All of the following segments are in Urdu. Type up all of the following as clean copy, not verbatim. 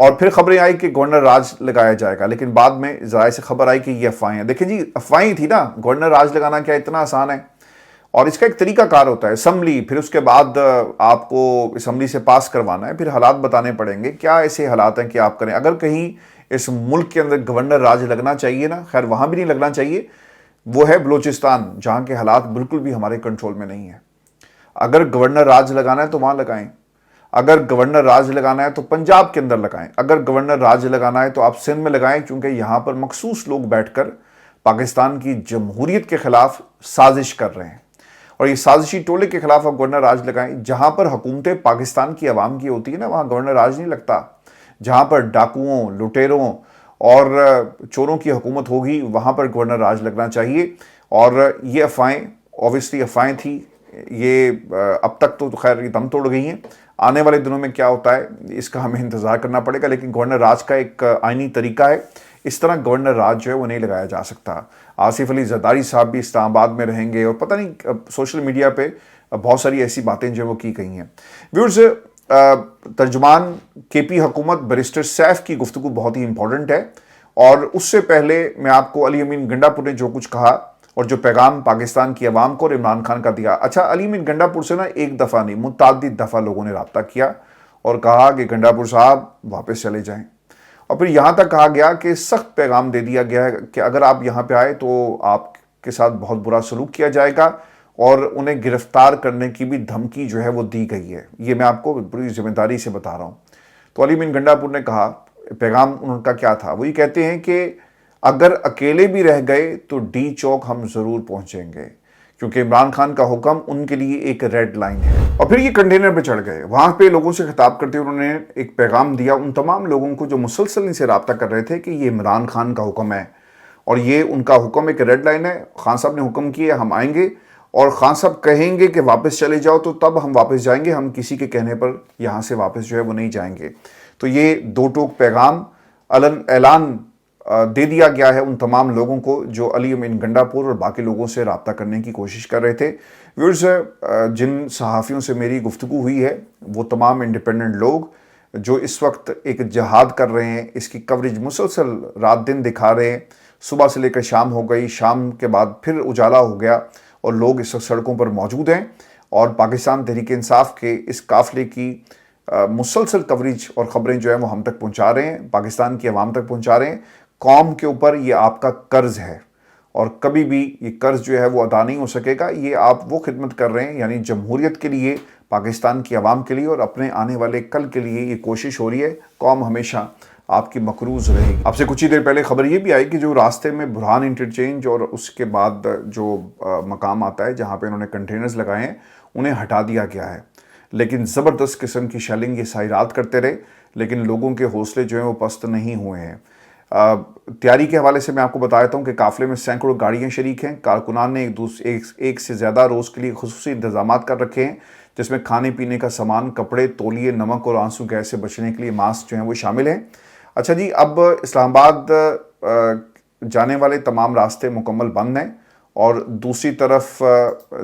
اور پھر خبریں آئی کہ گورنر راج لگایا جائے گا، لیکن بعد میں ذرائع سے خبر آئی کہ یہ افواہیں ہیں۔ دیکھیں جی، افواہیں تھی نا، گورنر راج لگانا کیا اتنا آسان ہے؟ اور اس کا ایک طریقہ کار ہوتا ہے، اسمبلی، پھر اس کے بعد آپ کو اسمبلی سے پاس کروانا ہے، پھر حالات بتانے پڑیں گے کیا ایسے حالات ہیں کہ آپ کریں۔ اگر کہیں اس ملک کے اندر گورنر راج لگنا چاہیے نا، خیر وہاں بھی نہیں لگنا چاہیے، وہ ہے بلوچستان، جہاں کے حالات بالکل بھی ہمارے کنٹرول میں نہیں ہیں۔ اگر گورنر راج لگانا ہے تو وہاں لگائیں، اگر گورنر راج لگانا ہے تو پنجاب کے اندر لگائیں، اگر گورنر راج لگانا ہے تو آپ سندھ میں لگائیں، کیونکہ یہاں پر مخصوص لوگ بیٹھ کر پاکستان کی جمہوریت کے خلاف سازش کر رہے ہیں، اور یہ سازشی ٹولے کے خلاف آپ گورنر راج لگائیں۔ جہاں پر حکومتیں پاکستان کی عوام کی ہوتی ہے نا، وہاں گورنر راج نہیں لگتا۔ جہاں پر ڈاکوؤں، لٹیروں اور چوروں کی حکومت ہوگی، وہاں پر گورنر راج لگنا چاہیے۔ اور یہ افواہیں اوبویسلی افواہیں تھی، یہ اب تک تو خیر یہ دم توڑ گئی ہیں۔ آنے والے دنوں میں کیا ہوتا ہے اس کا ہمیں انتظار کرنا پڑے گا، لیکن گورنر راج کا ایک آئینی طریقہ ہے، اس طرح گورنر راج جو ہے وہ نہیں لگایا جا سکتا۔ آصف علی زرداری صاحب بھی اسلام آباد میں رہیں گے، اور پتہ نہیں سوشل میڈیا پہ بہت ساری ایسی باتیں جو وہ کی گئی ہیں۔ ویورز، ترجمان کے پی حکومت بیرسٹر سیف کی گفتگو بہت ہی امپورٹنٹ ہے، اور اس سے پہلے میں آپ کو علی امین گنڈا پور نے جو کچھ کہا اور جو پیغام پاکستان کی عوام کو اور عمران خان کا دیا۔ اچھا، علی امین گنڈا پور سے نا ایک دفعہ نہیں، متعدد دفعہ لوگوں نے رابطہ کیا اور کہا کہ گنڈا پور صاحب واپس چلے جائیں، اور پھر یہاں تک کہا گیا کہ سخت پیغام دے دیا گیا ہے کہ اگر آپ یہاں پہ آئے تو آپ کے ساتھ بہت برا سلوک کیا جائے گا، اور انہیں گرفتار کرنے کی بھی دھمکی جو ہے وہ دی گئی ہے۔ یہ میں آپ کو پوری ذمہ داری سے بتا رہا ہوں۔ تو علی امین گنڈا پور نے کہا، پیغام ان کا کیا تھا، وہ یہ کہتے ہیں کہ اگر اکیلے بھی رہ گئے تو ڈی چوک ہم ضرور پہنچیں گے، کیونکہ عمران خان کا حکم ان کے لیے ایک ریڈ لائن ہے۔ اور پھر یہ کنٹینر پہ چڑھ گئے، وہاں پہ لوگوں سے خطاب کرتے ہوئے انہوں نے ایک پیغام دیا ان تمام لوگوں کو جو مسلسل ان سے رابطہ کر رہے تھے کہ یہ عمران خان کا حکم ہے، اور یہ ان کا حکم ایک ریڈ لائن ہے۔ خان صاحب نے حکم کیا ہم آئیں گے، اور خان صاحب کہیں گے کہ واپس چلے جاؤ تو تب ہم واپس جائیں گے، ہم کسی کے کہنے پر یہاں سے واپس جو ہے وہ نہیں جائیں گے۔ تو یہ دو ٹوک پیغام اعلان دے دیا گیا ہے ان تمام لوگوں کو جو علی امین گنڈا پور اور باقی لوگوں سے رابطہ کرنے کی کوشش کر رہے تھے۔ ویورز، جن صحافیوں سے میری گفتگو ہوئی ہے وہ تمام انڈیپینڈنٹ لوگ جو اس وقت ایک جہاد کر رہے ہیں، اس کی کوریج مسلسل رات دن دکھا رہے ہیں، صبح سے لے کر شام ہو گئی، شام کے بعد پھر اجالا ہو گیا، اور لوگ اس وقت سڑکوں پر موجود ہیں، اور پاکستان تحریک انصاف کے اس قافلے کی مسلسل کوریج اور خبریں جو ہیں وہ ہم تک پہنچا رہے ہیں، پاکستان کی عوام تک پہنچا رہے ہیں۔ قوم کے اوپر یہ آپ کا قرض ہے، اور کبھی بھی یہ قرض جو ہے وہ ادا نہیں ہو سکے گا۔ یہ آپ وہ خدمت کر رہے ہیں، یعنی جمہوریت کے لیے، پاکستان کی عوام کے لیے، اور اپنے آنے والے کل کے لیے یہ کوشش ہو رہی ہے۔ قوم ہمیشہ آپ کی مقروض رہے گی۔ اب سے کچھ ہی دیر پہلے خبر یہ بھی آئی کہ جو راستے میں برہان انٹرچینج اور اس کے بعد جو مقام آتا ہے جہاں پہ انہوں نے کنٹینرز لگائے ہیں انہیں ہٹا دیا گیا ہے، لیکن زبردست قسم کی شیلنگ یہ ساری رات کرتے رہے، لیکن لوگوں کے حوصلے جو ہیں وہ پست نہیں ہوئے ہیں۔ تیاری کے حوالے سے میں آپ کو بتا دیتا ہوں کہ قافلے میں سینکڑوں گاڑیاں شریک ہیں، کارکنان نے ایک سے زیادہ روز کے لیے خصوصی انتظامات کر رکھے ہیں، جس میں کھانے پینے کا سامان، کپڑے، تولیے، نمک اور آنسو گیس سے بچنے کے لیے ماسک جو ہیں وہ شامل ہیں۔ اچھا جی، اب اسلام آباد جانے والے تمام راستے مکمل بند ہیں، اور دوسری طرف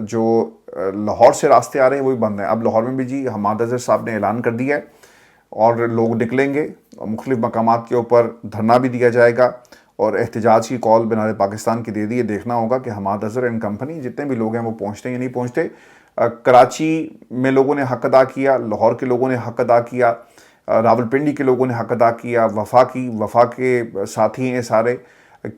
جو لاہور سے راستے آ رہے ہیں وہ بھی بند ہیں۔ اب لاہور میں بھی جی حماد اظہر صاحب نے اعلان کر دیا ہے، اور لوگ نکلیں گے، مختلف مقامات کے اوپر دھرنا بھی دیا جائے گا، اور احتجاج کی کال بنارے پاکستان کی دے دی ہے۔ دیکھنا ہوگا کہ حماد اظہر اینڈ کمپنی جتنے بھی لوگ ہیں وہ پہنچتے ہیں یا نہیں پہنچتے۔ کراچی میں لوگوں نے حق ادا کیا، لاہور کے لوگوں نے حق ادا کیا، راولپنڈی کے لوگوں نے حق ادا کیا، وفا کے ساتھی ہیں سارے،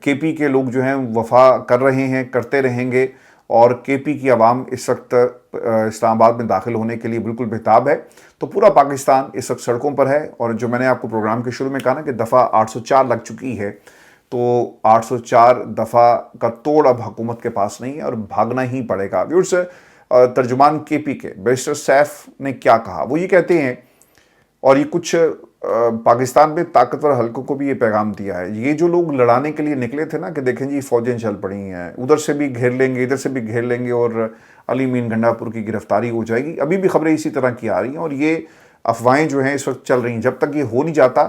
کے پی کے لوگ جو ہیں وفا کر رہے ہیں، کرتے رہیں گے، اور کے پی کی عوام اس وقت اسلام آباد میں داخل ہونے کے لیے بالکل بےتاب ہے۔ تو پورا پاکستان اس وقت سڑکوں پر ہے، اور جو میں نے آپ کو پروگرام کے شروع میں کہا نا کہ دفعہ 804 لگ چکی ہے، تو 804 دفعہ کا توڑ اب حکومت کے پاس نہیں ہے، اور بھاگنا ہی پڑے گا۔ ویورز، ترجمان کے پی کے بیرسٹر سیف نے کیا کہا، وہ یہ کہتے ہیں، اور یہ کچھ پاکستان میں طاقتور حلقوں کو بھی یہ پیغام دیا ہے، یہ جو لوگ لڑانے کے لیے نکلے تھے نا کہ دیکھیں جی فوجیں چل پڑی ہیں، ادھر سے بھی گھیر لیں گے، ادھر سے بھی گھیر لیں گے، اور علی امین گنڈا پور کی گرفتاری ہو جائے گی۔ ابھی بھی خبریں اسی طرح کی آ رہی ہیں، اور یہ افواہیں جو ہیں اس وقت چل رہی ہیں۔ جب تک یہ ہو نہیں جاتا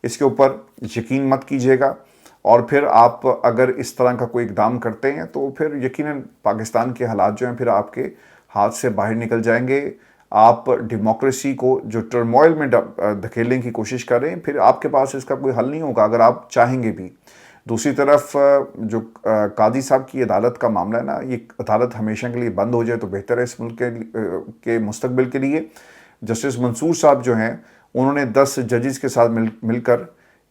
اس کے اوپر یقین مت کیجیے گا، اور پھر آپ اگر اس طرح کا کوئی اقدام کرتے ہیں تو پھر یقیناً پاکستان کے حالات جو ہیں پھر آپ کے ہاتھ سے باہر نکل جائیں گے۔ آپ ڈیموکریسی کو جو ٹرموائل میں دھکیلنے کی کوشش کر رہے ہیں، پھر آپ کے پاس اس کا کوئی حل نہیں ہوگا اگر آپ چاہیں گے بھی۔ دوسری طرف جو قاضی صاحب کی عدالت کا معاملہ ہے نا، یہ عدالت ہمیشہ کے لیے بند ہو جائے تو بہتر ہے اس ملک کے مستقبل کے لیے۔ جسٹس منصور صاحب جو ہیں، انہوں نے 10 ججز کے ساتھ مل کر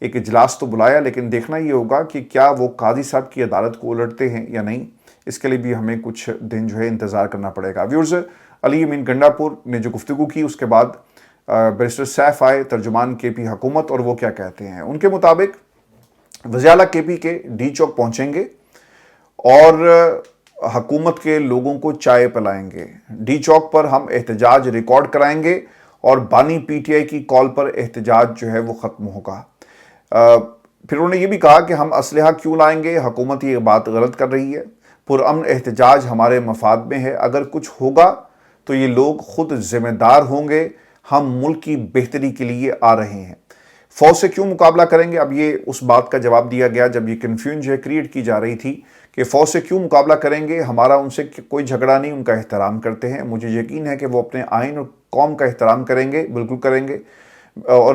ایک اجلاس تو بلایا، لیکن دیکھنا یہ ہوگا کہ کیا وہ قاضی صاحب کی عدالت کو الٹتے ہیں یا نہیں۔ اس کے لیے بھی ہمیں کچھ دن جو ہے انتظار کرنا پڑے گا۔ ویورز، علی امین گنڈا پور نے جو گفتگو کی، اس کے بعد بیرسٹر سیف آئے، ترجمان کے پی حکومت، اور وہ کیا کہتے ہیں۔ ان کے مطابق وزیر اعلیٰ کے پی کے ڈی چوک پہنچیں گے اور حکومت کے لوگوں کو چائے پلائیں گے۔ ڈی چوک پر ہم احتجاج ریکارڈ کرائیں گے اور بانی پی ٹی آئی کی کال پر احتجاج جو ہے وہ ختم ہوگا۔ پھر انہوں نے یہ بھی کہا کہ ہم اسلحہ کیوں لائیں گے، حکومت یہ بات غلط کر رہی ہے، پرامن احتجاج ہمارے مفاد میں ہے، اگر کچھ ہوگا تو یہ لوگ خود ذمہ دار ہوں گے، ہم ملک کی بہتری کے لیے آ رہے ہیں۔ فوج سے کیوں مقابلہ کریں گے؟ اب یہ اس بات کا جواب دیا گیا جب یہ کنفیوژن جو ہے کریٹ کی جا رہی تھی کہ فوج سے کیوں مقابلہ کریں گے، ہمارا ان سے کوئی جھگڑا نہیں، ان کا احترام کرتے ہیں، مجھے یقین ہے کہ وہ اپنے آئین اور قوم کا احترام کریں گے، بالکل کریں گے، اور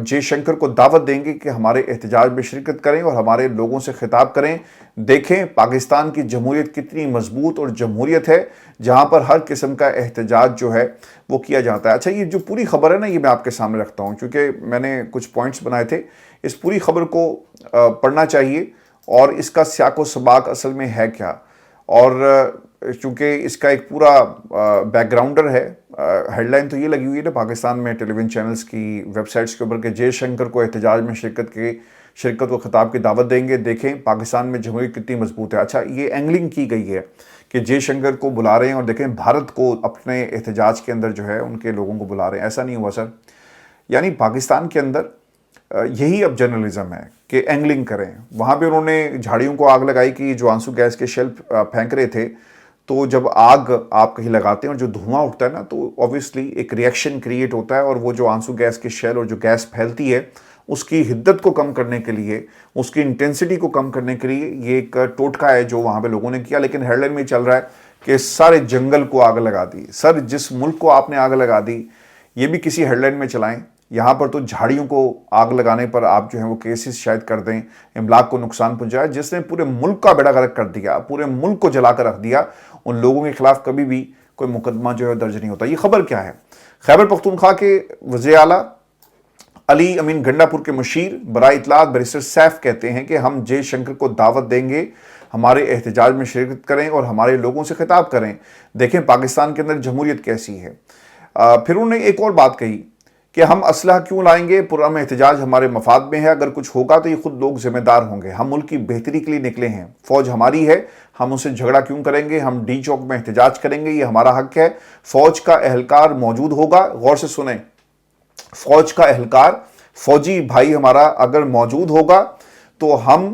جے شنکر کو دعوت دیں گے کہ ہمارے احتجاج میں شرکت کریں اور ہمارے لوگوں سے خطاب کریں۔ دیکھیں پاکستان کی جمہوریت کتنی مضبوط اور جمہوریت ہے جہاں پر ہر قسم کا احتجاج جو ہے وہ کیا جاتا ہے۔ اچھا، یہ جو پوری خبر ہے نا، یہ میں آپ کے سامنے رکھتا ہوں کیونکہ میں نے کچھ پوائنٹس بنائے تھے۔ اس پوری خبر کو پڑھنا چاہیے اور اس کا سیاق و سباق اصل میں ہے کیا، اور چونکہ اس کا ایک پورا بیک گراؤنڈر ہے۔ ہیڈ لائن تو یہ لگی ہوئی ہے نا پاکستان میں ٹیلی ویژن چینلز کی ویب سائٹس کے اوپر کہ جے شنکر کو احتجاج میں شرکت و خطاب کی دعوت دیں گے، دیکھیں پاکستان میں جمہوریت کتنی مضبوط ہے۔ اچھا، یہ اینگلنگ کی گئی ہے کہ جے شنکر کو بلا رہے ہیں اور دیکھیں بھارت کو اپنے احتجاج کے اندر جو ہے ان کے لوگوں کو بلا رہے ہیں۔ ایسا نہیں ہوا سر، یعنی پاکستان کے اندر یہی اب جرنلزم ہے کہ اینگلنگ کریں۔ وہاں پہ انہوں نے جھاڑیوں کو آگ لگائی کہ جو آنسو گیس کے شیل پھینک رہے تھے، تو جب آگ آپ کہیں لگاتے ہیں اور جو دھواں اٹھتا ہے نا، تو اوبویسلی ایک ریئیکشن کریٹ ہوتا ہے، اور وہ جو آنسو گیس کے شیل اور جو گیس پھیلتی ہے اس کی حدت کو کم کرنے کے لیے، اس کی انٹینسٹی کو کم کرنے کے لیے یہ ایک ٹوٹکا ہے جو وہاں پہ لوگوں نے کیا۔ لیکن ہیڈ لائن میں چل رہا ہے کہ سارے جنگل کو آگ لگا دی، سر جس ملک کو آپ نے آگ لگا دی، یہ بھی کسی ہیڈ لائن میں چلائیں۔ یہاں پر تو جھاڑیوں کو آگ لگانے پر آپ جو ہیں وہ کیسز شاید کر دیں، املاک کو نقصان پہنچایا، جس نے پورے ملک کا بیڑا غرق کر دیا، پورے ملک کو جلا کر رکھ دیا، ان لوگوں کے خلاف کبھی بھی کوئی مقدمہ جو ہے درج نہیں ہوتا۔ یہ خبر کیا ہے؟ خیبر پختونخوا کے وزیر اعلیٰ علی امین گنڈا پور کے مشیر برائے اطلاعات بیرسٹر سیف کہتے ہیں کہ ہم جے شنکر کو دعوت دیں گے، ہمارے احتجاج میں شرکت کریں اور ہمارے لوگوں سے خطاب کریں، دیکھیں پاکستان کے اندر جمہوریت کیسی ہے۔ پھر انہوں نے ایک اور بات کہی کہ ہم اسلحہ کیوں لائیں گے، پرامن احتجاج ہمارے مفاد میں ہے، اگر کچھ ہوگا تو یہ خود لوگ ذمہ دار ہوں گے، ہم ملک کی بہتری کے لیے نکلے ہیں، فوج ہماری ہے، ہم اسے جھگڑا کیوں کریں گے، ہم ڈی چوک میں احتجاج کریں گے، یہ ہمارا حق ہے، فوج کا اہلکار موجود ہوگا۔ غور سے سنیں، فوج کا اہلکار، فوجی بھائی ہمارا اگر موجود ہوگا تو ہم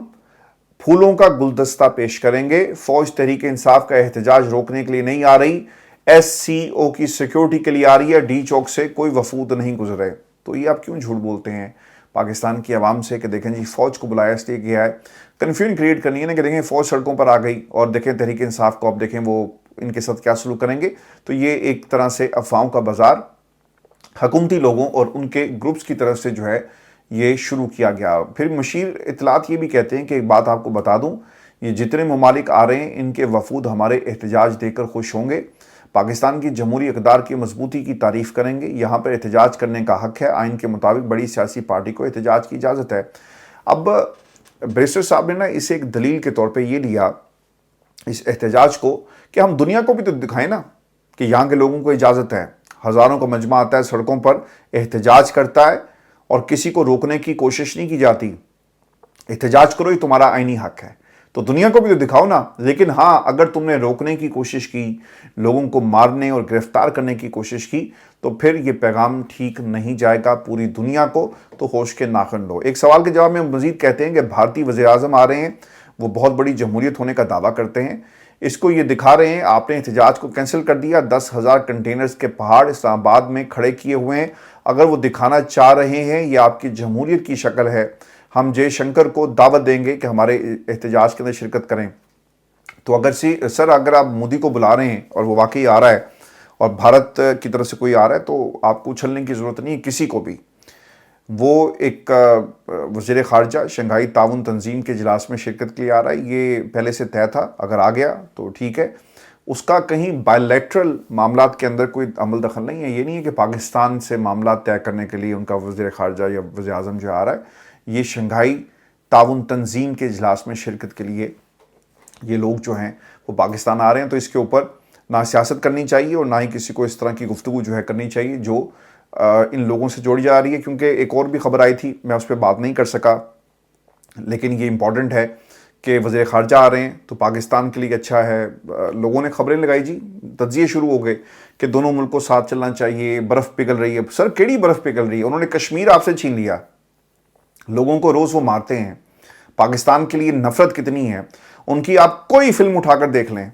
پھولوں کا گلدستہ پیش کریں گے۔ فوج تحریک انصاف کا احتجاج روکنے کے لیے نہیں آ رہی، ایس سی او کی سیکیورٹی کے لیے آ رہی ہے، ڈی چوک سے کوئی وفود نہیں گزرے۔ تو یہ آپ کیوں جھوٹ بولتے ہیں پاکستان کی عوام سے کہ دیکھیں جی فوج کو بلایا اس لیے گیا ہے؟ کنفیوژن کریٹ کرنی ہے نا کہ دیکھیں فوج سڑکوں پر آ گئی اور دیکھیں تحریک انصاف کو اب دیکھیں وہ ان کے ساتھ کیا سلوک کریں گے۔ تو یہ ایک طرح سے افواہوں کا بازار حکومتی لوگوں اور ان کے گروپس کی طرف سے جو ہے یہ شروع کیا گیا۔ پھر مشیر اطلاعات یہ بھی کہتے ہیں کہ ایک بات آپ کو بتا دوں، یہ جتنے ممالک آ رہے ہیں ان کے وفود ہمارے احتجاج دیکھ کر خوش ہوں گے، پاکستان کی جمہوری اقدار کی مضبوطی کی تعریف کریں گے، یہاں پر احتجاج کرنے کا حق ہے، آئین کے مطابق بڑی سیاسی پارٹی کو احتجاج کی اجازت ہے۔ اب بیرسٹر صاحب نے نا اسے ایک دلیل کے طور پہ یہ لیا اس احتجاج کو کہ ہم دنیا کو بھی تو دکھائیں نا کہ یہاں کے لوگوں کو اجازت ہے، ہزاروں کا مجمع آتا ہے سڑکوں پر، احتجاج کرتا ہے اور کسی کو روکنے کی کوشش نہیں کی جاتی، احتجاج کرو، یہ تمہارا آئینی حق ہے، تو دنیا کو بھی تو دکھاؤ نا۔ لیکن ہاں، اگر تم نے روکنے کی کوشش کی، لوگوں کو مارنے اور گرفتار کرنے کی کوشش کی، تو پھر یہ پیغام ٹھیک نہیں جائے گا پوری دنیا کو، تو ہوش کے ناخن لو۔ ایک سوال کے جواب میں مزید کہتے ہیں کہ بھارتی وزیر اعظم آ رہے ہیں، وہ بہت بڑی جمہوریت ہونے کا دعویٰ کرتے ہیں، اس کو یہ دکھا رہے ہیں آپ نے احتجاج کو کینسل کر دیا، 10,000 کنٹینرز کے پہاڑ اسلام آباد میں کھڑے کیے ہوئے ہیں، اگر وہ دکھانا چاہ رہے ہیں یہ آپ کی جمہوریت کی شکل ہے، ہم جے شنکر کو دعوت دیں گے کہ ہمارے احتجاج کے اندر شرکت کریں۔ تو اگر آپ مودی کو بلا رہے ہیں اور وہ واقعی آ رہا ہے اور بھارت کی طرف سے کوئی آ رہا ہے تو آپ کو اچھلنے کی ضرورت نہیں ہے کسی کو بھی. وہ ایک وزیر خارجہ شنگھائی تعاون تنظیم کے اجلاس میں شرکت کے لیے آ رہا ہے. یہ پہلے سے طے تھا, اگر آ گیا تو ٹھیک ہے. اس کا کہیں بائیلیٹرل معاملات کے اندر کوئی عمل دخل نہیں ہے. یہ نہیں ہے کہ پاکستان سے معاملات طے کرنے کے لیے ان کا وزیر خارجہ یا وزیر اعظم جو آ رہا ہے. یہ شنگھائی تعاون تنظیم کے اجلاس میں شرکت کے لیے یہ لوگ جو ہیں وہ پاکستان آ رہے ہیں. تو اس کے اوپر نہ سیاست کرنی چاہیے اور نہ ہی کسی کو اس طرح کی گفتگو جو ہے کرنی چاہیے جو ان لوگوں سے جوڑی جا رہی ہے. کیونکہ ایک اور بھی خبر آئی تھی, میں اس پہ بات نہیں کر سکا, لیکن یہ امپورٹنٹ ہے کہ وزیر خارجہ آ رہے ہیں تو پاکستان کے لیے اچھا ہے. لوگوں نے خبریں لگائی جی, تجزیے شروع ہو گئے کہ دونوں ملکوں ساتھ چلنا چاہیے, برف پگھل رہی ہے. سر کیڑی برف پگھل رہی ہے؟ انہوں نے کشمیر آپ سے چھین لیا, لوگوں کو روز وہ مارتے ہیں. پاکستان کے لیے نفرت کتنی ہے ان کی, آپ کوئی فلم اٹھا کر دیکھ لیں,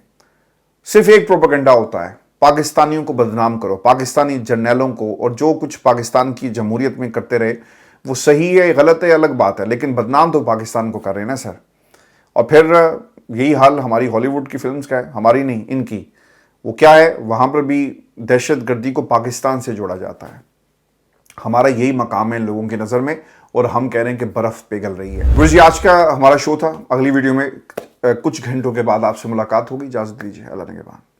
صرف ایک پروپیگنڈا ہوتا ہے, پاکستانیوں کو بدنام کرو, پاکستانی جرنیلوں کو, اور جو کچھ پاکستان کی جمہوریت میں کرتے رہے وہ صحیح ہے غلط ہے الگ بات ہے, لیکن بدنام تو پاکستان کو کر رہے ہیں نا سر. اور پھر یہی حال ہماری ہالی ووڈ کی فلمز کا ہے, ہماری نہیں ان کی. وہ کیا ہے, وہاں پر بھی دہشت گردی کو پاکستان سے جوڑا جاتا ہے. ہمارا یہی مقام ہے ان لوگوں کی نظر میں, اور ہم کہہ رہے ہیں کہ برف پگھل رہی ہے. یہ آج کا ہمارا شو تھا. اگلی ویڈیو میں کچھ گھنٹوں کے بعد آپ سے ملاقات ہوگی. اجازت دیجیے, اللہ نگہبان.